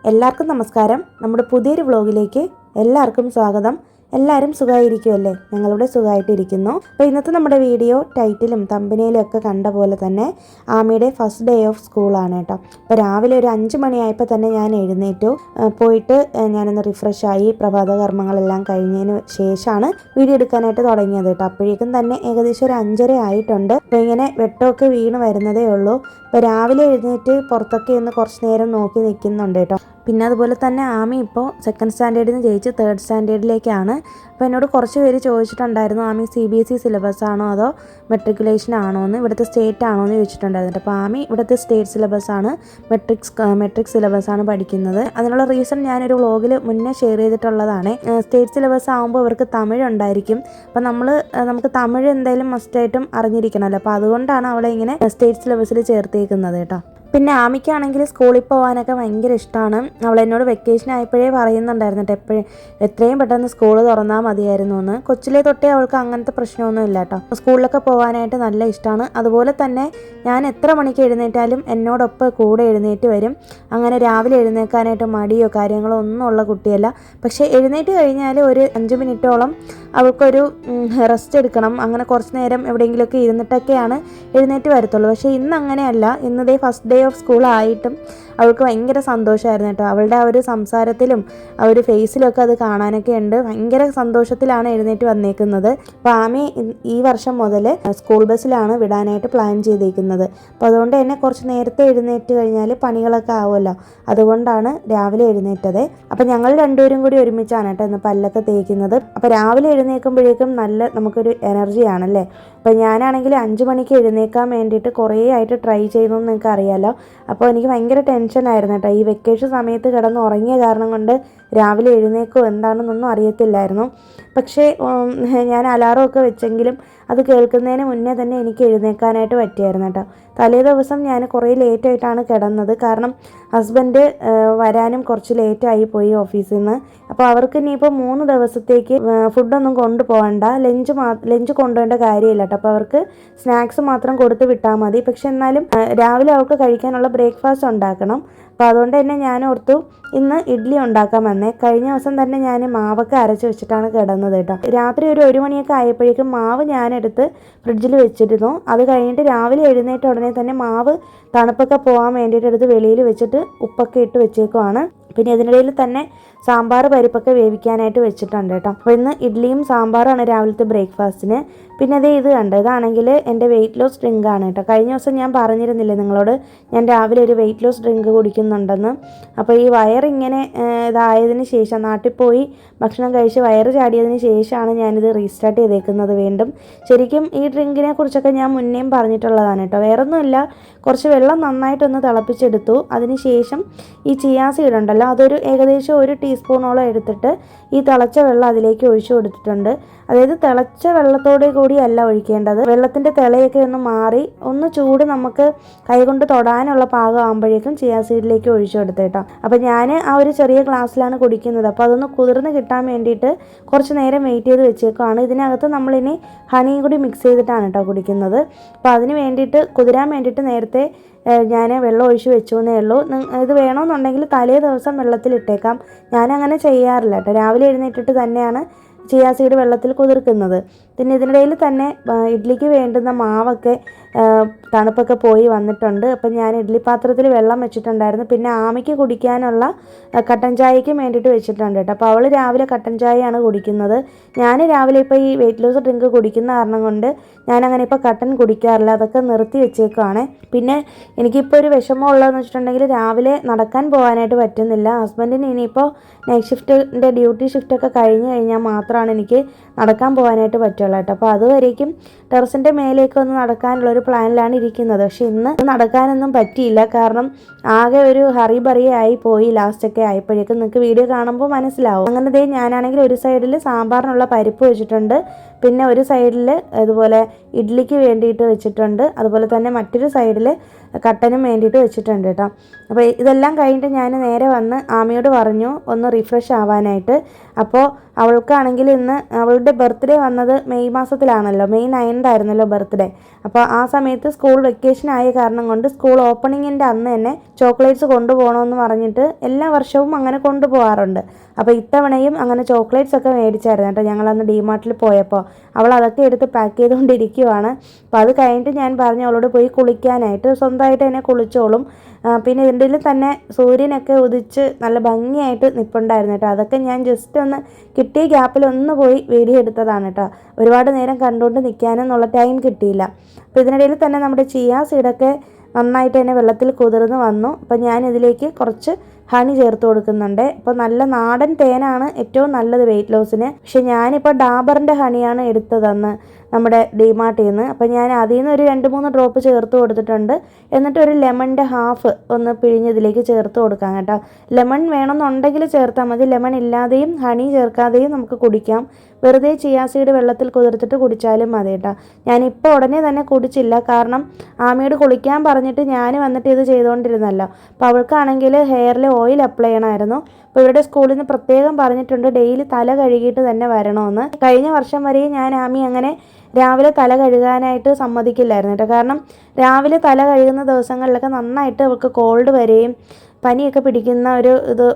എല്ലാവർക്കും നമസ്കാരം. നമ്മുടെ പുതിയൊരു വ്ലോഗിലേക്ക് എല്ലാവർക്കും സ്വാഗതം. എല്ലാവരും സുഖമായിരിക്കുമല്ലേ? ഞങ്ങളിവിടെ സുഖമായിട്ടിരിക്കുന്നു. അപ്പോൾ ഇന്നത്തെ നമ്മുടെ വീഡിയോ ടൈറ്റിലും തമ്പനയിലും ഒക്കെ കണ്ട പോലെ തന്നെ ആമിയുടെ ഫസ്റ്റ് ഡേ ഓഫ് സ്കൂളാണ് കേട്ടോ. അപ്പോൾ രാവിലെ ഒരു 5 മണിയായപ്പോൾ തന്നെ ഞാൻ എഴുന്നേറ്റു. പോയിട്ട് ഞാനൊന്ന് റിഫ്രഷായി പ്രഭാത കർമ്മങ്ങളെല്ലാം കഴിഞ്ഞതിന് ശേഷമാണ് വീഡിയോ എടുക്കാനായിട്ട് തുടങ്ങിയത് കേട്ടോ. അപ്പോഴേക്കും തന്നെ ഏകദേശം ഒരു 5:30 ആയിട്ടുണ്ട്. അപ്പോൾ ഇങ്ങനെ വെട്ടമൊക്കെ വീണ് വരുന്നതേ ഉള്ളൂ. അപ്പോൾ രാവിലെ എഴുന്നേറ്റ് പുറത്തൊക്കെ ഒന്ന് കുറച്ച് നേരം നോക്കി നിൽക്കുന്നുണ്ട് കേട്ടോ. പിന്നെ അതുപോലെ തന്നെ ആമി ഇപ്പോൾ 2nd സ്റ്റാൻഡേർഡിൽ നിന്ന് ജയിച്ച് 3rd സ്റ്റാൻഡേർഡിലേക്കാണ്. അപ്പോൾ എന്നോട് കുറച്ച് പേര് ചോദിച്ചിട്ടുണ്ടായിരുന്നു, ആമി CBSE സിലബസ് ആണോ അതോ മെട്രിക്കുലേഷൻ ആണോ എന്ന്, ഇവിടുത്തെ സ്റ്റേറ്റ് ആണോ എന്ന് ചോദിച്ചിട്ടുണ്ടായിരുന്നു. അപ്പോൾ ആമി ഇവിടുത്തെ സ്റ്റേറ്റ് സിലബസ് ആണ്, മെട്രിക് സിലബസ് ആണ് പഠിക്കുന്നത്. അതിനുള്ള റീസൺ ഞാനൊരു വ്ളോഗിൽ മുന്നേ ഷെയർ ചെയ്തിട്ടുള്ളതാണ്. സ്റ്റേറ്റ് സിലബസ് ആകുമ്പോൾ അവർക്ക് തമിഴ് ഉണ്ടായിരിക്കും. അപ്പോൾ നമുക്ക് തമിഴ് എന്തായാലും മസ്റ്റായിട്ടും അറിഞ്ഞിരിക്കണമല്ലോ. അപ്പോൾ അതുകൊണ്ടാണ് അവളെ ഇങ്ങനെ സ്റ്റേറ്റ് സിലബസിൽ ചേർത്തേക്കുന്നത് കേട്ടോ. പിന്നെ ആമിക്കാണെങ്കിൽ സ്കൂളിൽ പോകാനൊക്കെ ഭയങ്കര ഇഷ്ടമാണ്. അവളെന്നോട് വെക്കേഷൻ ആയപ്പോഴേ പറയുന്നുണ്ടായിരുന്നു കേട്ടോ, എത്രയും പെട്ടെന്ന് സ്കൂൾ തുറന്നാൽ മതിയായിരുന്നു എന്ന്. കൊച്ചിലെ തൊട്ടേ അവൾക്ക് അങ്ങനത്തെ പ്രശ്നമൊന്നും ഇല്ല കേട്ടോ. സ്കൂളിലൊക്കെ പോകാനായിട്ട് നല്ല ഇഷ്ടമാണ്. അതുപോലെ തന്നെ ഞാൻ എത്ര മണിക്ക് എഴുന്നേറ്റാലും എന്നോടൊപ്പം കൂടെ എഴുന്നേറ്റ് വരും. അങ്ങനെ രാവിലെ എഴുന്നേൽക്കാനായിട്ട് മടിയോ കാര്യങ്ങളോ ഒന്നും ഉള്ള കുട്ടിയല്ല. പക്ഷേ എഴുന്നേറ്റ് കഴിഞ്ഞാൽ ഒരു 5 മിനിറ്റോളം അവൾക്കൊരു റെസ്റ്റ് എടുക്കണം. അങ്ങനെ കുറച്ച് നേരം എവിടെയെങ്കിലുമൊക്കെ ഇരുന്നിട്ടൊക്കെയാണ് എഴുന്നേറ്റ് വരത്തുള്ളൂ. പക്ഷേ ഇന്ന് അങ്ങനെയല്ല. ഇന്നതേ ഫസ്റ്റ് ഡേ ഓഫ് സ്കൂൾ ആയിട്ടും അവൾക്ക് ഭയങ്കര സന്തോഷമായിരുന്നു കേട്ടോ. അവളുടെ ആ ഒരു സംസാരത്തിലും ആ ഒരു ഫേസിലൊക്കെ അത് കാണാനൊക്കെ ഉണ്ട്. ഭയങ്കര സന്തോഷത്തിലാണ് എഴുന്നേറ്റ് വന്നേക്കുന്നത്. അപ്പോൾ ആമി ഈ വർഷം മുതൽ സ്കൂൾ ബസ്സിലാണ് വിടാനായിട്ട് പ്ലാൻ ചെയ്തേക്കുന്നത്. അപ്പോൾ അതുകൊണ്ട് തന്നെ കുറച്ച് നേരത്തെ എഴുന്നേറ്റ് കഴിഞ്ഞാൽ പണികളൊക്കെ ആവുമല്ലോ, അതുകൊണ്ടാണ് രാവിലെ എഴുന്നേറ്റത്. അപ്പോൾ ഞങ്ങൾ രണ്ടുപേരും കൂടി ഒരുമിച്ചാണ് കേട്ടോ ഇന്ന് പല്ലൊക്കെ തേക്കുന്നത്. അപ്പോൾ രാവിലെ എഴുന്നേൽക്കുമ്പോഴേക്കും നമുക്കൊരു എനർജിയാണല്ലേ. അപ്പോൾ ഞാനാണെങ്കിൽ 5 മണിക്ക് എഴുന്നേൽക്കാൻ വേണ്ടിയിട്ട് കുറേ ആയിട്ട് ട്രൈ ചെയ്തു എന്ന് നിങ്ങൾക്ക് അറിയാമല്ലോ. അപ്പോൾ എനിക്ക് ഭയങ്കര ടെൻഷനായിരുന്നു കേട്ടോ. ഈ വെക്കേഷൻ സമയത്ത് കിടന്ന് ഉറങ്ങിയ കാരണം കൊണ്ട് രാവിലെ എഴുന്നേക്കോ എന്താണെന്നൊന്നും അറിയത്തില്ലായിരുന്നു. പക്ഷേ ഞാൻ അലാറമൊക്കെ വെച്ചെങ്കിലും അത് കേൾക്കുന്നതിന് മുന്നേ തന്നെ എനിക്ക് എഴുന്നേൽക്കാനായിട്ട് പറ്റിയായിരുന്നു കേട്ടോ. തലേ ദിവസം ഞാൻ കുറേ ലേറ്റായിട്ടാണ് കിടന്നത്. കാരണം ഹസ്ബൻഡ് വരാനും കുറച്ച് ലേറ്റായി പോയി ഓഫീസിൽ നിന്ന്. അപ്പോൾ അവർക്ക് ഇനിയിപ്പോൾ 3 ദിവസത്തേക്ക് ഫുഡൊന്നും കൊണ്ടുപോകണ്ട, ലഞ്ച് കൊണ്ടുപോകേണ്ട കാര്യമില്ല കേട്ടോ. അപ്പോൾ അവർക്ക് സ്നാക്സ് മാത്രം കൊടുത്ത് വിട്ടാൽ മതി. പക്ഷെ എന്നാലും രാവിലെ അവർക്ക് കഴിക്കാനുള്ള ബ്രേക്ക്ഫാസ്റ്റ് ഉണ്ടാക്കണം. അപ്പോൾ അതുകൊണ്ട് തന്നെ ഞാൻ ഓർത്തു ഇന്ന് ഇഡ്ഡലി ഉണ്ടാക്കാൻ വന്നേ. കഴിഞ്ഞ ദിവസം തന്നെ ഞാൻ മാവൊക്കെ അരച്ച് വെച്ചിട്ടാണ് കിടന്നത് കേട്ടോ. രാത്രി ഒരു 1 മണിയൊക്കെ ആയപ്പോഴേക്കും മാവ് ഞാനെടുത്ത് ഫ്രിഡ്ജിൽ വെച്ചിരുന്നു. അത് കഴിഞ്ഞിട്ട് രാവിലെ എഴുന്നേറ്റ ഉടനെ തന്നെ മാവ് തണുപ്പൊക്കെ പോകാൻ വേണ്ടിയിട്ട് എടുത്ത് വെളിയിൽ വെച്ചിട്ട് ഉപ്പൊക്കെ ഇട്ട് വെച്ചേക്കുവാണ്. പിന്നെ ഇതിനിടയിൽ തന്നെ സാമ്പാർ പരിപ്പൊക്കെ വേവിക്കാനായിട്ട് വെച്ചിട്ടുണ്ട് കേട്ടോ. അപ്പോൾ ഇന്ന് ഇഡ്ഡലിയും സാമ്പാറുമാണ് രാവിലത്തെ ബ്രേക്ക്ഫാസ്റ്റിന്. പിന്നെ ഇത് കണ്ടോ, ഇതാണെങ്കിൽ എൻ്റെ വെയിറ്റ് ലോസ് ഡ്രിങ്ക് ആണ് കേട്ടോ. കഴിഞ്ഞ ദിവസം ഞാൻ പറഞ്ഞിരുന്നില്ലേ നിങ്ങളോട്, ഞാൻ രാവിലെ ഒരു വെയിറ്റ് ലോസ് ഡ്രിങ്ക് കുടിക്കുന്നുണ്ടെന്ന്. അപ്പോൾ ഈ വയറിങ്ങനെ ഇതായതിന് ശേഷം, നാട്ടിൽ പോയി ഭക്ഷണം കഴിച്ച് വയറ് ചാടിയതിന് ശേഷമാണ് ഞാനിത് റീസ്റ്റാർട്ട് ചെയ്തേക്കുന്നത് വീണ്ടും. ശരിക്കും ഈ ഡ്രിങ്കിനെ കുറിച്ചൊക്കെ ഞാൻ മുന്നേയും പറഞ്ഞിട്ടുള്ളതാണ് കേട്ടോ. വേറൊന്നുമില്ല, കുറച്ച് വെള്ളം നന്നായിട്ടൊന്ന് തിളപ്പിച്ചെടുത്തു. അതിന് ശേഷം ഈ ചിയാ സീഡ് ഉണ്ടല്ലോ, അതൊരു ഏകദേശം 1 ടീസ്പൂണോളം എടുത്തിട്ട് ഈ തിളച്ച വെള്ളം അതിലേക്ക് ഒഴിച്ചു കൊടുത്തിട്ടുണ്ട്. അതായത് തിളച്ച വെള്ളത്തോടെ കൂടിയല്ല ഒഴിക്കേണ്ടത്. വെള്ളത്തിൻ്റെ തിളയൊക്കെ ഒന്ന് മാറി ഒന്ന് ചൂട് നമുക്ക് കൈകൊണ്ട് തൊടാനുള്ള പാകം ആകുമ്പോഴേക്കും ചിയാ സീഡിലേക്ക് ഒഴിച്ചു കൊടുത്ത് കേട്ടോ. അപ്പോൾ ഞാൻ ആ ഒരു ചെറിയ ഗ്ലാസ്സിലാണ് കുടിക്കുന്നത്. അപ്പോൾ അതൊന്ന് കുതിർന്ന് കിട്ടാൻ വേണ്ടിയിട്ട് കുറച്ച് നേരം വെയിറ്റ് ചെയ്ത് വെച്ചേക്കുവാണ്. ഇതിനകത്ത് നമ്മളിനി ഹണിയും കൂടി മിക്സ് ചെയ്തിട്ടാണ് കേട്ടോ കുടിക്കുന്നത്. അപ്പോൾ അതിന് വേണ്ടിയിട്ട് കുതിരാൻ വേണ്ടിയിട്ട് നേരത്തെ ഞാൻ വെള്ളം ഒഴിച്ച് വെച്ചു എന്നേ ഉള്ളൂ. ഇത് വേണമെന്നുണ്ടെങ്കിൽ തലേ ദിവസം വെള്ളത്തിലിട്ടേക്കാം. ഞാനങ്ങനെ ചെയ്യാറില്ല കേട്ടോ. രാവിലെ എഴുന്നേറ്റിട്ട് തന്നെയാണ് ചിയാ സീഡ് വെള്ളത്തിൽ കുതിർക്കുന്നത്. പിന്നെ ഇതിനിടയിൽ തന്നെ ഇഡ്ഡലിക്ക് വേണ്ടുന്ന മാവൊക്കെ തണുപ്പൊക്കെ പോയി വന്നിട്ടുണ്ട്. അപ്പം ഞാൻ ഇഡ്ഡലി പാത്രത്തിൽ വെള്ളം വെച്ചിട്ടുണ്ടായിരുന്നു. പിന്നെ ആമിക്ക് കുടിക്കാനുള്ള കട്ടൻ ചായയ്ക്ക് വേണ്ടിയിട്ട് വെച്ചിട്ടുണ്ട് കേട്ടോ. അപ്പോൾ അവൾ രാവിലെ കട്ടൻ ചായയാണ് കുടിക്കുന്നത്. ഞാൻ രാവിലെ ഇപ്പോൾ ഈ വെയിറ്റ് ലോസ് ഡ്രിങ്ക് കുടിക്കുന്ന കാരണം കൊണ്ട് ഞാനങ്ങനെ ഇപ്പോൾ കട്ടൻ കുടിക്കാറില്ല, അതൊക്കെ നിർത്തി വെച്ചേക്കുവാണ്. പിന്നെ എനിക്കിപ്പോൾ ഒരു വിഷമം ഉള്ളതെന്ന് വെച്ചിട്ടുണ്ടെങ്കിൽ രാവിലെ നടക്കാൻ പോകാനായിട്ട് പറ്റുന്നില്ല. ഹസ്ബൻഡിന് ഇനിയിപ്പോൾ നൈറ്റ് ഷിഫ്റ്റിൻ്റെ ഡ്യൂട്ടി ഷിഫ്റ്റൊക്കെ കഴിഞ്ഞ് കഴിഞ്ഞാൽ മാത്രമാണ് എനിക്ക് നടക്കാൻ പോകാനായിട്ട് പറ്റുള്ളൂ കേട്ടോ. അപ്പോൾ അതുവരേക്കും ടെറസിൻ്റെ മേലേക്ക് ഒന്ന് നടക്കാനുള്ളൊരു പ്ലാനിലാണ് ഇരിക്കുന്നത്. പക്ഷെ ഇന്ന് നടക്കാനൊന്നും പറ്റിയില്ല. കാരണം ആകെ ഒരു ഹറിബറിയായി പോയി. ലാസ്റ്റൊക്കെ ആയപ്പോഴേക്കും നിങ്ങൾക്ക് വീഡിയോ കാണുമ്പോൾ മനസ്സിലാവും. അങ്ങനെ ഞാനാണെങ്കിൽ ഒരു സൈഡിൽ സാമ്പാറിനുള്ള പരിപ്പ് വെച്ചിട്ടുണ്ട്. പിന്നെ ഒരു സൈഡിൽ ഇതുപോലെ ഇഡ്ഡലിക്ക് വേണ്ടിയിട്ട് വെച്ചിട്ടുണ്ട്. അതുപോലെ തന്നെ മറ്റൊരു സൈഡിൽ കട്ടനും വേണ്ടിയിട്ട് വെച്ചിട്ടുണ്ട് കേട്ടോ. അപ്പോൾ ഇതെല്ലാം കഴിഞ്ഞിട്ട് ഞാൻ നേരെ വന്ന് ആമിയോട് പറഞ്ഞു ഒന്ന് റിഫ്രഷ് ആവാനായിട്ട്. അപ്പോൾ അവൾക്കാണെങ്കിൽ ഇന്ന് അവളുടെ ബർത്ത്ഡേ വന്നത് മെയ് മാസത്തിലാണല്ലോ, മെയ് 9 ആയിരുന്നല്ലോ ബർത്ത്ഡേ. അപ്പോൾ ആ സമയത്ത് സ്കൂൾ വെക്കേഷൻ ആയ കാരണം കൊണ്ട് സ്കൂൾ ഓപ്പണിങ്ങിൻ്റെ അന്ന് തന്നെ ചോക്ലേറ്റ്സ് കൊണ്ടുപോകണമെന്ന് പറഞ്ഞിട്ട് എല്ലാ വർഷവും അങ്ങനെ കൊണ്ടുപോകാറുണ്ട്. അപ്പോൾ ഇത്തവണയും അങ്ങനെ ചോക്ലേറ്റ്സ് ഒക്കെ മേടിച്ചായിരുന്നു കേട്ടോ. ഞങ്ങളന്ന് ഡിമാർട്ടിൽ പോയപ്പോൾ അവൾ അതൊക്കെ എടുത്ത് പാക്ക് ചെയ്തുകൊണ്ടിരിക്കുവാണ്. അപ്പോൾ അത് കഴിഞ്ഞിട്ട് ഞാൻ പറഞ്ഞു അവളോട് പോയി കുളിക്കാനായിട്ട്, സ്വന്തമായിട്ട് തന്നെ കുളിച്ചോളും. പിന്നെ ഇതിൻ്റെ തന്നെ സൂര്യനൊക്കെ ഉദിച്ച് നല്ല ഭംഗിയായിട്ട് നിൽപ്പുണ്ടായിരുന്നു കേട്ടോ. അതൊക്കെ ഞാൻ ജസ്റ്റ് ഒന്ന് കിട്ടിയ ഗ്യാപ്പിൽ ഒന്ന് പോയി വീഡിയോ എടുത്തതാണ് കേട്ടോ. ഒരുപാട് നേരം കണ്ടുകൊണ്ട് നിൽക്കാനെന്നുള്ള ടൈം കിട്ടിയില്ല. അപ്പോൾ ഇതിനിടയിൽ തന്നെ നമ്മുടെ ചിയാ സീഡൊക്കെ നന്നായിട്ട് തന്നെ വെള്ളത്തിൽ കുതിർന്ന് വന്നു. അപ്പോൾ ഞാൻ ഇതിലേക്ക് കുറച്ച് ഹണി ചേർത്ത് കൊടുക്കുന്നുണ്ട്. അപ്പോൾ നല്ല നാടൻ തേനാണ് ഏറ്റവും നല്ലത് വെയിറ്റ് ലോസിന്. പക്ഷെ ഞാനിപ്പോൾ ഡാബറിൻ്റെ ഹണിയാണ് എടുത്തതെന്ന് നമ്മുടെ ഡിമാർട്ടിൽ നിന്ന്. അപ്പോൾ ഞാൻ അതിൽ നിന്ന് ഒരു 2-3 ഡ്രോപ്പ് ചേർത്ത് കൊടുത്തിട്ടുണ്ട്. എന്നിട്ട് ഒരു ലെമണിൻ്റെ ഹാഫ് ഒന്ന് പിഴിഞ്ഞതിലേക്ക് ചേർത്ത് കൊടുക്കാം കേട്ടോ. ലെമൺ വേണമെന്നുണ്ടെങ്കിൽ ചേർത്താൽ മതി, ലെമൺ ഇല്ലാതെയും ഹണി ചേർക്കാതെയും നമുക്ക് കുടിക്കാം. വെറുതെ ചിയാ സീഡ് വെള്ളത്തിൽ കുതിർത്തിട്ട് കുടിച്ചാലും മതി കേട്ടോ. ഞാനിപ്പോൾ ഉടനെ തന്നെ കുടിച്ചില്ല, കാരണം ആമിയോട് കുളിക്കാൻ പറഞ്ഞിട്ട് ഞാൻ വന്നിട്ട് ഇത് ചെയ്തുകൊണ്ടിരുന്നല്ലോ. അപ്പോൾ അവൾക്കാണെങ്കിൽ ഹെയറിൽ ഓയിൽ അപ്ലൈ ചെയ്യണമായിരുന്നു. അപ്പോൾ ഇവരുടെ സ്കൂളിൽ നിന്ന് പ്രത്യേകം പറഞ്ഞിട്ടുണ്ട് ഡെയിലി തല കഴുകിയിട്ട് തന്നെ വരണമെന്ന്. കഴിഞ്ഞ വർഷം വരെയും ഞാൻ ആമി അങ്ങനെ രാവിലെ തല കഴുകാനായിട്ട് സമ്മതിക്കില്ലായിരുന്നു കേട്ടോ. കാരണം രാവിലെ തല കഴുകുന്ന ദിവസങ്ങളിലൊക്കെ നന്നായിട്ട് അവൾക്ക് കോൾഡ് വരികയും പനിയൊക്കെ പിടിക്കുന്ന ഒരു ഇത്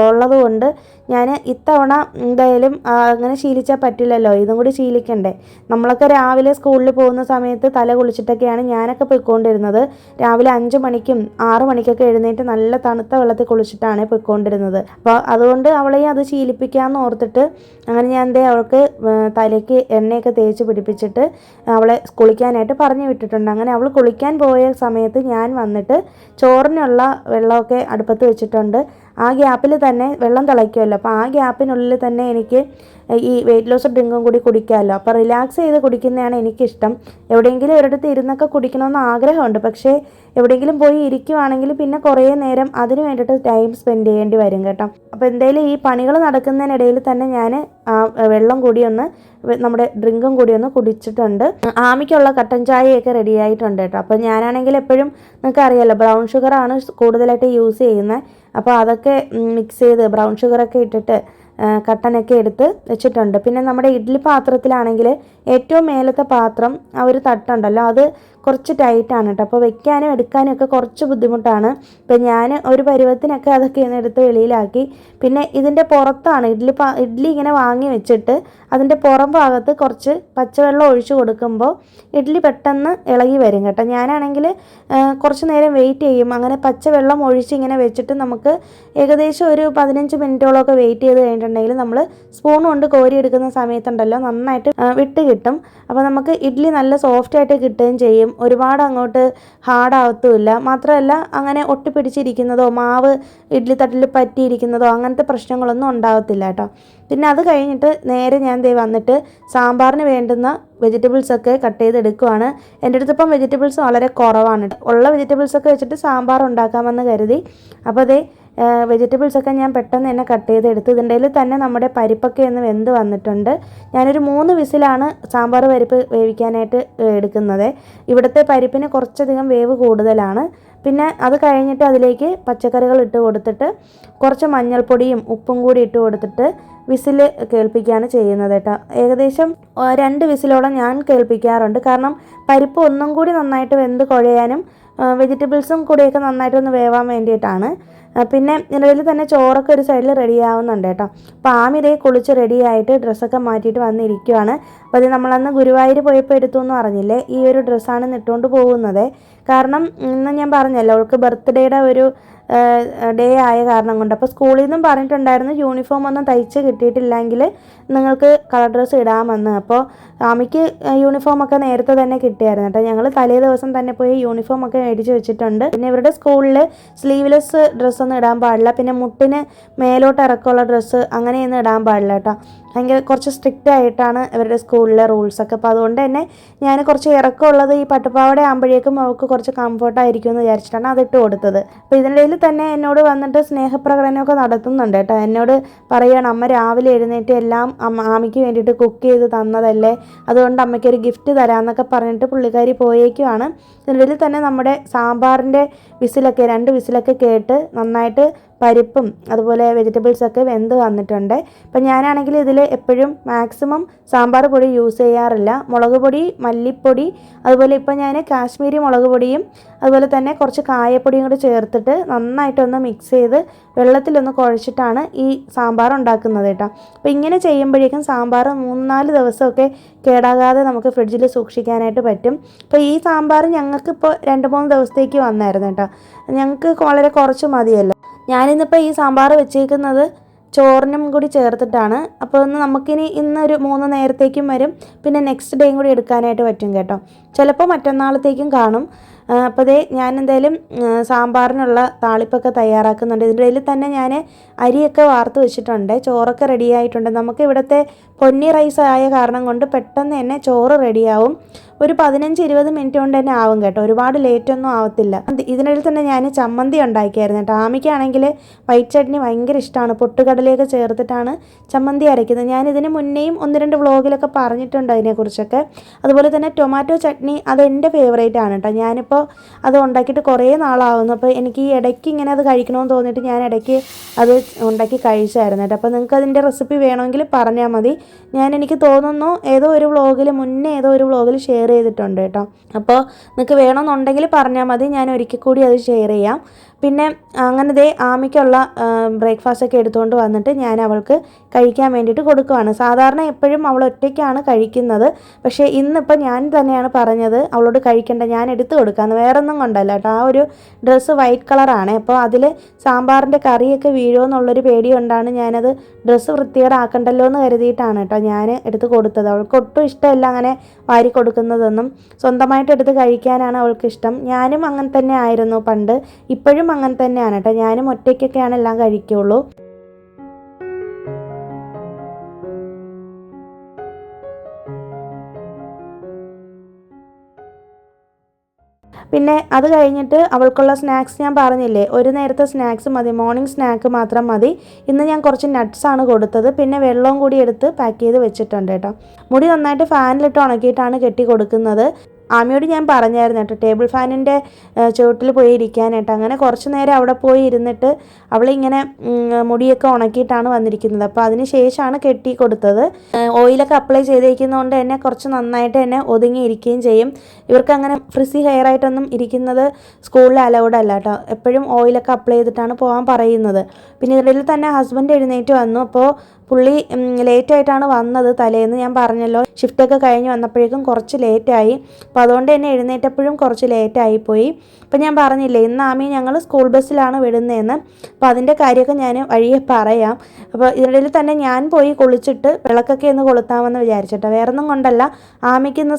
ഉള്ളതുകൊണ്ട് ഞാൻ ഇത്തവണ എന്തായാലും അങ്ങനെ ശീലിച്ചാൽ പറ്റില്ലല്ലോ, ഇതും കൂടി ശീലിക്കണ്ടേ. നമ്മളൊക്കെ രാവിലെ സ്കൂളിൽ പോകുന്ന സമയത്ത് തല കുളിച്ചിട്ടൊക്കെയാണ് ഞാനൊക്കെ പോയിക്കൊണ്ടിരുന്നത്. രാവിലെ 5 മണിക്കും 6 മണിക്കൊക്കെ എഴുന്നേറ്റ് നല്ല തണുത്ത വെള്ളത്തിൽ കുളിച്ചിട്ടാണ് പോയിക്കൊണ്ടിരുന്നത്. അപ്പോൾ അതുകൊണ്ട് അവളെയും അത് ശീലിപ്പിക്കാമെന്ന് ഓർത്തിട്ട് അങ്ങനെ ഞാൻ അവൾക്ക് തലയ്ക്ക് എണ്ണയൊക്കെ തേച്ച് പിടിപ്പിച്ചിട്ട് അവളെ കുളിക്കാനായിട്ട് പറഞ്ഞു വിട്ടിട്ടുണ്ട്. അങ്ങനെ അവൾ കുളിക്കാൻ പോയ സമയത്ത് ഞാൻ വന്നിട്ട് ചോറിനുള്ള വെള്ളമൊക്കെ അടുപ്പത്ത് വെച്ചിട്ടുണ്ട്. ആ ഗ്യാപ്പിൽ തന്നെ വെള്ളം തിളയ്ക്കുമല്ലോ, അപ്പോൾ ആ ഗ്യാപ്പിനുള്ളിൽ തന്നെ എനിക്ക് ഈ വെയിറ്റ് ലോസ് ഡ്രിങ്കും കൂടി കുടിക്കാമല്ലോ. അപ്പോൾ റിലാക്സ് ചെയ്ത് കുടിക്കുന്നതാണ് എനിക്കിഷ്ടം. എവിടെയെങ്കിലും ഒരിടത്ത് ഇരുന്നൊക്കെ കുടിക്കണമെന്ന് ആഗ്രഹമുണ്ട്, പക്ഷേ എവിടെയെങ്കിലും പോയി ഇരിക്കുവാണെങ്കിൽ പിന്നെ കുറേ നേരം അതിന് വേണ്ടിയിട്ട് ടൈം സ്പെൻഡ് ചെയ്യേണ്ടി വരും കേട്ടോ. അപ്പോൾ എന്തായാലും ഈ പണികൾ നടക്കുന്നതിനിടയിൽ തന്നെ ഞാൻ വെള്ളം കൂടി ഒന്ന് നമ്മുടെ ഡ്രിങ്കും കൂടി ഒന്ന് കുടിച്ചിട്ടുണ്ട്. ആമിക്കുള്ള കട്ടൻ ചായയൊക്കെ റെഡി ആയിട്ടുണ്ട് കേട്ടോ. അപ്പോൾ ഞാനാണെങ്കിൽ എപ്പോഴും നിങ്ങൾക്ക് അറിയാമല്ലോ ബ്രൗൺ ഷുഗറാണ് കൂടുതലായിട്ട് യൂസ് ചെയ്യുന്നത്. അപ്പോൾ അതൊക്കെ മിക്സ് ചെയ്ത് ബ്രൗൺ ഷുഗറൊക്കെ ഇട്ടിട്ട് കട്ടനൊക്കെ എടുത്ത് വെച്ചിട്ടുണ്ട്. പിന്നെ നമ്മുടെ ഇഡ്ഡലി പാത്രത്തിലാണെങ്കിൽ ഏറ്റവും മേലത്തെ പാത്രം ആ ഒരു തട്ടുണ്ടല്ലോ അത് കുറച്ച് ടൈറ്റാണ് കേട്ടോ. അപ്പോൾ വെക്കാനും എടുക്കാനും ഒക്കെ കുറച്ച് ബുദ്ധിമുട്ടാണ്. ഇപ്പം ഞാൻ ഒരു പരുവത്തിനൊക്കെ അതൊക്കെ ഒന്ന് എടുത്ത് വെളിയിലാക്കി. പിന്നെ ഇതിൻ്റെ പുറത്താണ് ഇഡ്ഡലി ഇങ്ങനെ വാങ്ങി വെച്ചിട്ട് അതിൻ്റെ പുറം ഭാഗത്ത് കുറച്ച് പച്ചവെള്ളം ഒഴിച്ച് കൊടുക്കുമ്പോൾ ഇഡ്ഡലി പെട്ടെന്ന് ഇളകി വരും കേട്ടോ. ഞാനാണെങ്കിൽ കുറച്ച് നേരം വെയിറ്റ് ചെയ്യും. അങ്ങനെ പച്ചവെള്ളം ഒഴിച്ച് ഇങ്ങനെ വെച്ചിട്ട് നമുക്ക് ഏകദേശം ഒരു 15 മിനിറ്റോളമൊക്കെ വെയിറ്റ് ചെയ്ത് കഴിഞ്ഞിട്ടുണ്ടെങ്കിൽ നമ്മൾ സ്പൂൺ കൊണ്ട് കോരിയെടുക്കുന്ന സമയത്തുണ്ടല്ലോ നന്നായിട്ട് വിട്ട് കിട്ടും. അപ്പോൾ നമുക്ക് ഇഡ്ഡലി നല്ല സോഫ്റ്റായിട്ട് കിട്ടുകയും ചെയ്യും. ഒരുപാട് അങ്ങോട്ട് ഹാർഡാവത്തുമില്ല. മാത്രമല്ല അങ്ങനെ ഒട്ടിപ്പിടിച്ചിരിക്കുന്നതോ മാവ് ഇഡ്ഡലി തട്ടിൽ പറ്റിയിരിക്കുന്നതോ അങ്ങനത്തെ പ്രശ്നങ്ങളൊന്നും ഉണ്ടാകത്തില്ല കേട്ടോ. പിന്നെ അത് കഴിഞ്ഞിട്ട് നേരെ ഞാൻ വന്നിട്ട് സാമ്പാറിന് വേണ്ടുന്ന വെജിറ്റബിൾസൊക്കെ കട്ട് ചെയ്തെടുക്കുവാണ്. എൻ്റെ അടുത്തിപ്പം വെജിറ്റബിൾസ് വളരെ കുറവാണ്. ഉള്ള വെജിറ്റബിൾസൊക്കെ വെച്ചിട്ട് സാമ്പാർ ഉണ്ടാക്കാമെന്ന് കരുതി. അപ്പോൾ വെജിറ്റബിൾസൊക്കെ ഞാൻ പെട്ടെന്ന് തന്നെ കട്ട് ചെയ്തെടുത്തു. ഇതിൻ്റെ തന്നെ നമ്മുടെ പരിപ്പൊക്കെ ഒന്ന് വെന്ത് വന്നിട്ടുണ്ട്. ഞാനൊരു 3 വിസിലാണ് സാമ്പാർ പരിപ്പ് വേവിക്കാനായിട്ട് എടുക്കുന്നത്. ഇവിടുത്തെ പരിപ്പിന് കുറച്ചധികം വേവ് കൂടുതലാണ്. പിന്നെ അത് കഴിഞ്ഞിട്ട് അതിലേക്ക് പച്ചക്കറികൾ ഇട്ട് കൊടുത്തിട്ട് കുറച്ച് മഞ്ഞൾപ്പൊടിയും ഉപ്പും കൂടി ഇട്ട് കൊടുത്തിട്ട് വിസിൽ കേൾപ്പിക്കുകയാണ് ചെയ്യുന്നത് കേട്ടോ. ഏകദേശം 2 വിസിലോളം ഞാൻ കേൾപ്പിക്കാറുണ്ട്. കാരണം പരിപ്പ് ഒന്നും കൂടി നന്നായിട്ട് വെന്ത് കുഴയാനും വെജിറ്റബിൾസും കൂടിയൊക്കെ നന്നായിട്ടൊന്ന് വേവാൻ വേണ്ടിയിട്ടാണ്. പിന്നെ ഇതിനിടയിൽ തന്നെ ചോറൊക്കെ ഒരു സൈഡിൽ റെഡി ആവുന്നുണ്ട് കേട്ടോ. അപ്പോൾ ആമിതേ കുളിച്ച് റെഡിയായിട്ട് ഡ്രസ്സൊക്കെ മാറ്റിയിട്ട് വന്നിരിക്കുവാണ്. അപ്പോൾ അത് നമ്മളന്ന് ഗുരുവായൂർ പോയപ്പോൾ എടുത്തു എന്ന് പറഞ്ഞില്ലേ, ഈ ഒരു ഡ്രസ്സാണ് ഇട്ടുകൊണ്ട് പോകുന്നത്. കാരണം ഇന്ന് ഞാൻ പറഞ്ഞല്ലോ അവൾക്ക് ബർത്ത്ഡേയുടെ ഒരു ഡേ ആയ കാരണം കൊണ്ട്. അപ്പോൾ സ്കൂളിൽ നിന്നും പറഞ്ഞിട്ടുണ്ടായിരുന്നു യൂണിഫോം ഒന്നും തയ്ച്ച് കിട്ടിയിട്ടില്ലെങ്കിൽ നിങ്ങൾക്ക് കളർ ഡ്രസ്സ് ഇടാമെന്ന്. അപ്പോൾ ആമിക്ക് യൂണിഫോമൊക്കെ നേരത്തെ തന്നെ കിട്ടിയായിരുന്നു കേട്ടോ. ഞങ്ങൾ തലേ ദിവസം തന്നെ പോയി യൂണിഫോമൊക്കെ മേടിച്ച് വെച്ചിട്ടുണ്ട്. പിന്നെ ഇവരുടെ സ്കൂളിൽ സ്ലീവ്ലെസ് ഡ്രസ്സൊന്നും ഇടാൻ പാടില്ല. പിന്നെ മുട്ടിന് മേലോട്ട് ഇറക്കമുള്ള ഡ്രസ്സ് അങ്ങനെയൊന്നും ഇടാൻ പാടില്ല കേട്ടോ. ഭയങ്കര കുറച്ച് സ്ട്രിക്റ്റ് ആയിട്ടാണ് ഇവരുടെ സ്കൂളിലെ റൂൾസൊക്കെ. അപ്പോൾ അതുകൊണ്ട് തന്നെ ഞാൻ കുറച്ച് ഇറക്കമുള്ളത് ഈ പട്ടുപാവാട ആകുമ്പോഴേക്കും അവൾക്ക് കുറച്ച് കംഫർട്ടായിരിക്കും എന്ന് വിചാരിച്ചിട്ടാണ് അതിട്ട് കൊടുത്തത്. അപ്പോൾ ഇതിനിടയിൽ തന്നെ എന്നോട് വന്നിട്ട് സ്നേഹപ്രകടനമൊക്കെ നടത്തുന്നുണ്ട് കേട്ടോ. എന്നോട് പറയുകയാണ് അമ്മ രാവിലെ എഴുന്നേറ്റ് എല്ലാം ആമിക്ക് വേണ്ടിയിട്ട് കുക്ക് ചെയ്ത് തന്നതല്ലേ, അതുകൊണ്ട് അമ്മയ്ക്കൊരു ഗിഫ്റ്റ് തരാമെന്നൊക്കെ പറഞ്ഞിട്ട് പുള്ളിക്കാരി പോയേക്കുവാണ്. ഇതിനിടയിൽ തന്നെ നമ്മുടെ സാമ്പാറിൻ്റെ വിസിലൊക്കെ 2 വിസിലൊക്കെ കേട്ട് നന്നായിട്ട് പരിപ്പും അതുപോലെ വെജിറ്റബിൾസൊക്കെ വെന്ത് വന്നിട്ടുണ്ട്. അപ്പം ഞാനാണെങ്കിൽ ഇതിൽ എപ്പോഴും മാക്സിമം സാമ്പാർ പൊടി യൂസ് ചെയ്യാറില്ല. മുളക് പൊടി, മല്ലിപ്പൊടി, അതുപോലെ ഇപ്പോൾ ഞാൻ കാശ്മീരി മുളക് പൊടിയും അതുപോലെ തന്നെ കുറച്ച് കായപ്പൊടിയും കൂടി ചേർത്തിട്ട് നന്നായിട്ടൊന്ന് മിക്സ് ചെയ്ത് വെള്ളത്തിലൊന്ന് കുഴച്ചിട്ടാണ് ഈ സാമ്പാർ ഉണ്ടാക്കുന്നത് കേട്ടോ. അപ്പോൾ ഇങ്ങനെ ചെയ്യുമ്പോഴേക്കും സാമ്പാർ 3-4 ദിവസമൊക്കെ കേടാകാതെ നമുക്ക് ഫ്രിഡ്ജിൽ സൂക്ഷിക്കാനായിട്ട് പറ്റും. അപ്പോൾ ഈ സാമ്പാർ ഞങ്ങൾക്കിപ്പോൾ 2-3 ദിവസത്തേക്ക് വന്നായിരുന്നു കേട്ടോ. ഞങ്ങൾക്ക് വളരെ കുറച്ച് മതിയല്ലോ. ഞാനിന്നിപ്പോൾ ഈ സാമ്പാർ വെച്ചേക്കുന്നത് ചോറിനും കൂടി ചേർത്തിട്ടാണ്. അപ്പോൾ നമുക്കിനി ഇന്നൊരു 3 നേരത്തേക്കും വരും, പിന്നെ നെക്സ്റ്റ് ഡേയും കൂടി എടുക്കാനായിട്ട് പറ്റും കേട്ടോ. ചിലപ്പോൾ മറ്റന്നാളത്തേക്കും കാണും. അപ്പോൾ ദേ ഞാൻ എന്തായാലും സാമ്പാറിനുള്ള താളിപ്പൊക്കെ തയ്യാറാക്കുന്നുണ്ട്. ഇതിൻ്റെ ഇടയിൽ തന്നെ ഞാൻ അരിയൊക്കെ വാർത്ത് വെച്ചിട്ടുണ്ട്, ചോറൊക്കെ റെഡി ആയിട്ടുണ്ട്. നമുക്ക് ഇവിടുത്തെ പൊന്നി റൈസ് ആയ കാരണം കൊണ്ട് പെട്ടെന്ന് തന്നെ ചോറ് റെഡിയാവും. ഒരു 15-20 മിനിറ്റ് കൊണ്ട് തന്നെ ആവും കേട്ടോ, ഒരുപാട് ലേറ്റൊന്നും ആവത്തില്ല. ഇതിനിടയിൽ തന്നെ ഞാൻ ചമ്മന്തി ഉണ്ടാക്കിയായിരുന്നു കേട്ടോ. ആമിക്കാണെങ്കിൽ വൈറ്റ് ചട്നി ഭയങ്കര ഇഷ്ടമാണ്, പൊട്ടുകടലയൊക്കെ ചേർത്തിട്ടാണ് ചമ്മന്തി അരയ്ക്കുന്നത്. ഞാൻ ഇതിന് മുന്നേയും 1-2 വ്ളോഗിലൊക്കെ പറഞ്ഞിട്ടുണ്ട് അതിനെക്കുറിച്ചൊക്കെ. അതുപോലെ തന്നെ ടൊമാറ്റോ ചട്നി അതെൻ്റെ ഫേവറേറ്റ് ആണ് കേട്ടോ. ഞാനിപ്പോൾ അത് ഉണ്ടാക്കിയിട്ട് കുറേ നാളാവുന്നു. അപ്പോൾ എനിക്ക് ഈ ഇടയ്ക്ക് ഇങ്ങനെ അത് കഴിക്കണമെന്ന് തോന്നിയിട്ട് ഞാൻ ഇടയ്ക്ക് അത് ഉണ്ടാക്കി കഴിച്ചായിരുന്നു കേട്ടോ. അപ്പോൾ നിങ്ങൾക്ക് അതിൻ്റെ റെസിപ്പി വേണമെങ്കിൽ പറഞ്ഞാൽ മതി. എനിക്ക് തോന്നുന്നു ഏതോ ഒരു വ്ളോഗിൽ ഷെയർ ചെയ്തിട്ടുണ്ട് കേട്ടോ. അപ്പോൾ നിങ്ങൾക്ക് വേണമെന്നുണ്ടെങ്കിൽ പറഞ്ഞാൽ മതി, ഞാൻ ഒരിക്കൽ കൂടി അത് ഷെയർ ചെയ്യാം. പിന്നെ അങ്ങനെ ദേ ആമിക്കുള്ള ബ്രേക്ക്ഫാസ്റ്റൊക്കെ എടുത്തുകൊണ്ട് വന്നിട്ട് ഞാൻ അവൾക്ക് കഴിക്കാൻ വേണ്ടിയിട്ട് കൊടുക്കുകയാണ്. സാധാരണ എപ്പോഴും അവൾ ഒറ്റയ്ക്കാണ് കഴിക്കുന്നത്, പക്ഷേ ഇന്നിപ്പോൾ ഞാൻ തന്നെയാണ് പറഞ്ഞത് അവളോട് കഴിക്കേണ്ട, ഞാൻ എടുത്ത് കൊടുക്കാമെന്ന്. വേറൊന്നും കൊണ്ടല്ല കേട്ടോ, ആ ഒരു ഡ്രസ്സ് വൈറ്റ് കളറാണ്. അപ്പോൾ അതിൽ സാമ്പാറിൻ്റെ കറിയൊക്കെ വീഴുമെന്നുള്ളൊരു പേടി കൊണ്ടാണ് ഞാനത് ഡ്രസ്സ് വൃത്തികേടാക്കണ്ടല്ലോ എന്ന് കരുതിയിട്ടാണ് കേട്ടോ ഞാൻ എടുത്ത് കൊടുത്തത്. അവൾക്ക് ഒട്ടും ഇഷ്ടമല്ല അങ്ങനെ വാരി കൊടുക്കുന്നതൊന്നും, സ്വന്തമായിട്ട് എടുത്ത് കഴിക്കാനാണ് അവൾക്കിഷ്ടം. ഞാനും അങ്ങനെ തന്നെ ആയിരുന്നു പണ്ട്, ഇപ്പോഴും അങ്ങനെ തന്നെയാണ് കേട്ടോ. ഞാനും ഒറ്റയ്ക്കൊക്കെയാണ് എല്ലാം കഴിക്കുള്ളൂ. പിന്നെ അത് കഴിഞ്ഞിട്ട് അവൾക്കുള്ള സ്നാക്സ് ഞാൻ പറഞ്ഞില്ലേ, ഒരു നേരത്തെ സ്നാക്സ് മതി, മോർണിംഗ് സ്നാക്ക് മാത്രം മതി. ഇന്ന് ഞാൻ കുറച്ച് നട്ട്സാണ് കൊടുത്തത്, പിന്നെ വെള്ളവും കൂടി എടുത്ത് പാക്ക് ചെയ്ത് വെച്ചിട്ടുണ്ട് കേട്ടോ. മുടി നന്നായിട്ട് ഫാനിലിട്ട് ഉണക്കിയിട്ടാണ് കെട്ടി കൊടുക്കുന്നത്. ആമിയോട് ഞാൻ പറഞ്ഞായിരുന്നു കേട്ടോ ടേബിൾ ഫാനിൻ്റെ ചുവട്ടിൽ പോയി ഇരിക്കാനായിട്ട്. അങ്ങനെ കുറച്ച് നേരം അവിടെ പോയി ഇരുന്നിട്ട് അവളിങ്ങനെ മുടിയൊക്കെ ഉണക്കിയിട്ടാണ് വന്നിരിക്കുന്നത്. അപ്പോൾ അതിന് ശേഷമാണ് കെട്ടി കൊടുത്തത്. ഓയിലൊക്കെ അപ്ലൈ ചെയ്തിരിക്കുന്നതുകൊണ്ട് തന്നെ കുറച്ച് നന്നായിട്ട് തന്നെ ഒതുങ്ങിയിരിക്കുകയും ചെയ്യും. ഇവർക്ക് അങ്ങനെ ഫ്രിസി ഹെയർ ആയിട്ടൊന്നും ഇരിക്കുന്നത് സ്കൂളിൽ അലൗഡ് അല്ല കേട്ടോ. എപ്പോഴും ഓയിലൊക്കെ അപ്ലൈ ചെയ്തിട്ടാണ് പോകാൻ പറയുന്നത്. പിന്നെ ഇതിൽ തന്നെ ഹസ്ബൻഡ് എഴുന്നേറ്റ് വന്നു. അപ്പോൾ പുള്ളി ലേറ്റായിട്ടാണ് വന്നത്. തലേന്ന് ഞാൻ പറഞ്ഞല്ലോ, ഷിഫ്റ്റൊക്കെ കഴിഞ്ഞ് വന്നപ്പോഴേക്കും കുറച്ച് ലേറ്റായി. അപ്പോൾ അതുകൊണ്ട് തന്നെ എഴുന്നേറ്റപ്പോഴും കുറച്ച് ലേറ്റായിപ്പോയി. അപ്പോൾ ഞാൻ പറഞ്ഞില്ലേ, ഇന്ന് ആമി ഞങ്ങൾ സ്കൂൾ ബസ്സിലാണ് വിടുന്നതെന്ന്. അപ്പോൾ അതിൻ്റെ കാര്യമൊക്കെ ഞാൻ വഴിയെ പറയാം. അപ്പോൾ ഇതിനിടയിൽ തന്നെ ഞാൻ പോയി കുളിച്ചിട്ട് വിളക്കൊക്കെ ഒന്ന് കൊളുത്താമെന്ന് വിചാരിച്ചിട്ടോ. വേറൊന്നും കൊണ്ടല്ല, ആമിക്ക് ഇന്ന്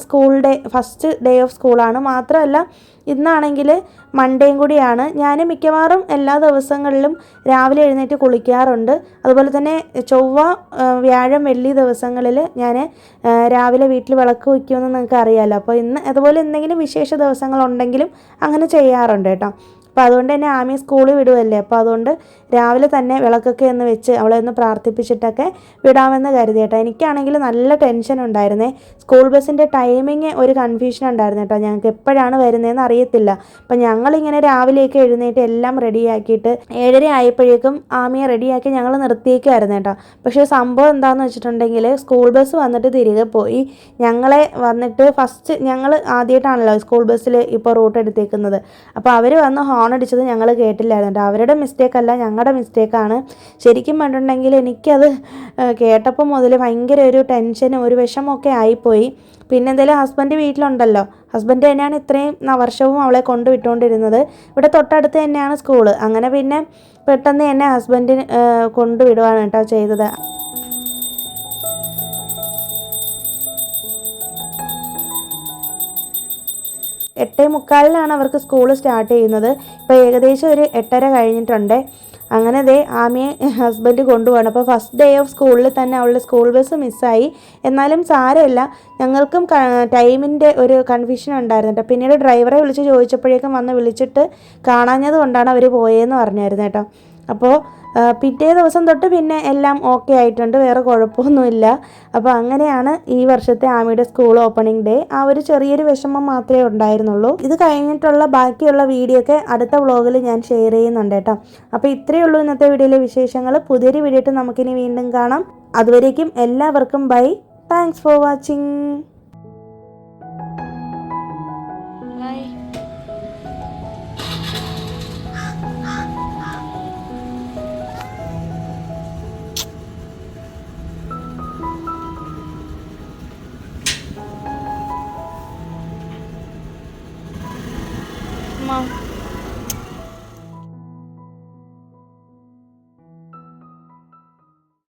ഫസ്റ്റ് ഡേ ഓഫ് സ്കൂളാണ്. മാത്രമല്ല ഇന്നാണെങ്കിൽ മൺഡേയും കൂടിയാണ്. ഞാൻ മിക്കവാറും എല്ലാ ദിവസങ്ങളിലും രാവിലെ എഴുന്നേറ്റ് കുളിക്കാറുണ്ട്. അതുപോലെ തന്നെ ചൊവ്വ, വ്യാഴം, വെള്ളി ദിവസങ്ങളിൽ ഞാൻ രാവിലെ വീട്ടിൽ വിളക്ക് വയ്ക്കുമെന്ന് നിങ്ങൾക്ക് അറിയാമല്ലോ. അപ്പോൾ ഇന്ന് അതുപോലെ എന്തെങ്കിലും വിശേഷ ദിവസങ്ങളുണ്ടെങ്കിലും അങ്ങനെ ചെയ്യാറുണ്ട് കേട്ടോ. അപ്പോൾ അതുകൊണ്ട് തന്നെ ആമി സ്കൂളിൽ വിടുമല്ലേ, അപ്പോൾ അതുകൊണ്ട് രാവിലെ തന്നെ വിളക്കൊക്കെ ഒന്ന് വെച്ച് അവളെ ഒന്ന് പ്രാർത്ഥിപ്പിച്ചിട്ടൊക്കെ വിടാമെന്ന് കരുതി കേട്ടോ. എനിക്കാണെങ്കിൽ നല്ല ടെൻഷൻ ഉണ്ടായിരുന്നേ. സ്കൂൾ ബസ്സിൻ്റെ ടൈമിങ് ഒരു കൺഫ്യൂഷൻ ഉണ്ടായിരുന്നു കേട്ടോ. ഞങ്ങൾക്ക് എപ്പോഴാണ് വരുന്നതെന്ന് അറിയത്തില്ല. അപ്പം ഞങ്ങളിങ്ങനെ രാവിലെയൊക്കെ എഴുന്നേറ്റ് എല്ലാം റെഡിയാക്കിയിട്ട് 7:30 ആയപ്പോഴേക്കും ആമിയെ റെഡിയാക്കി ഞങ്ങൾ നിർത്തിയേക്കുമായിരുന്നു കേട്ടോ. പക്ഷേ സംഭവം എന്താണെന്ന് വെച്ചിട്ടുണ്ടെങ്കിൽ സ്കൂൾ ബസ് വന്നിട്ട് തിരികെ പോയി. ഞങ്ങളെ വന്നിട്ട് ഫസ്റ്റ് ഞങ്ങൾ ആദ്യമായിട്ടാണല്ലോ സ്കൂൾ ബസ്സിൽ ഇപ്പോൾ റൂട്ട് എടുത്തേക്കുന്നത്. അപ്പോൾ അവർ വന്ന് ഹോൺ അടിച്ചത് ഞങ്ങൾ കേട്ടില്ലായിരുന്നു കേട്ടോ. അവരുടെ മിസ്റ്റേക്കല്ല, ഞങ്ങളുടെ മിസ്റ്റേക്കാണ്. ശരിക്കും പറഞ്ഞിട്ടുണ്ടെങ്കിൽ എനിക്കത് കേട്ടപ്പോൾ മുതൽ ഭയങ്കര ഒരു ടെൻഷനും ഒരു വിഷമമൊക്കെ ആയിപ്പോയി. പിന്നെ എന്തായാലും ഹസ്ബൻഡ് വീട്ടിലുണ്ടല്ലോ, ഹസ്ബൻഡ് തന്നെയാണ് ഇത്രയും വർഷവും അവളെ കൊണ്ടുവിട്ടുകൊണ്ടിരുന്നത്. ഇവിടെ തൊട്ടടുത്ത് തന്നെയാണ് സ്കൂള്. അങ്ങനെ പിന്നെ പെട്ടെന്ന് തന്നെ ഹസ്ബൻഡിന് കൊണ്ടുവിടുകയാണ് കേട്ടോ ചെയ്തത്. 8:45 അവർക്ക് സ്കൂൾ സ്റ്റാർട്ട് ചെയ്യുന്നത്. ഇപ്പോൾ ഏകദേശം ഒരു 8:30 കഴിഞ്ഞിട്ടുണ്ട്. അങ്ങനെ ആമിയെ ഹസ്ബൻഡ് കൊണ്ടുപോകണം. അപ്പോൾ ഫസ്റ്റ് ഡേ ഓഫ് സ്കൂളിൽ തന്നെ അവളുടെ സ്കൂൾ ബസ് മിസ്സായി. എന്നാലും സാരമില്ല, ഞങ്ങൾക്കും ടൈമിൻ്റെ ഒരു കൺഫ്യൂഷൻ ഉണ്ടായിരുന്നു കേട്ടോ. പിന്നീട് ഡ്രൈവറെ വിളിച്ച് ചോദിച്ചപ്പോഴേക്കും വന്ന് വിളിച്ചിട്ട് കാണാഞ്ഞത് കൊണ്ടാണ് അവർ പോയതെന്ന് പറഞ്ഞായിരുന്നു കേട്ടോ. അപ്പോൾ പിറ്റേ ദിവസം തൊട്ട് പിന്നെ എല്ലാം ഓക്കെ ആയിട്ടുണ്ട്, വേറെ കുഴപ്പമൊന്നുമില്ല. അപ്പോൾ അങ്ങനെയാണ് ഈ വർഷത്തെ ആമിയുടെ സ്കൂൾ ഓപ്പണിംഗ് ഡേ. ആ ഒരു ചെറിയൊരു വിഷമം മാത്രമേ ഉണ്ടായിരുന്നുള്ളൂ. ഇത് കഴിഞ്ഞിട്ടുള്ള ബാക്കിയുള്ള വീഡിയോ ഒക്കെ അടുത്ത വ്ളോഗിൽ ഞാൻ ഷെയർ ചെയ്യുന്നുണ്ട് കേട്ടോ. അപ്പോൾ ഇത്രയേ ഉള്ളൂ ഇന്നത്തെ വീഡിയോയിലെ വിശേഷങ്ങൾ. പുതിയൊരു വീഡിയോ ആയിട്ട് നമുക്കിനി വീണ്ടും കാണാം. അതുവരേക്കും എല്ലാവർക്കും bye. Thanks for watching. Mom.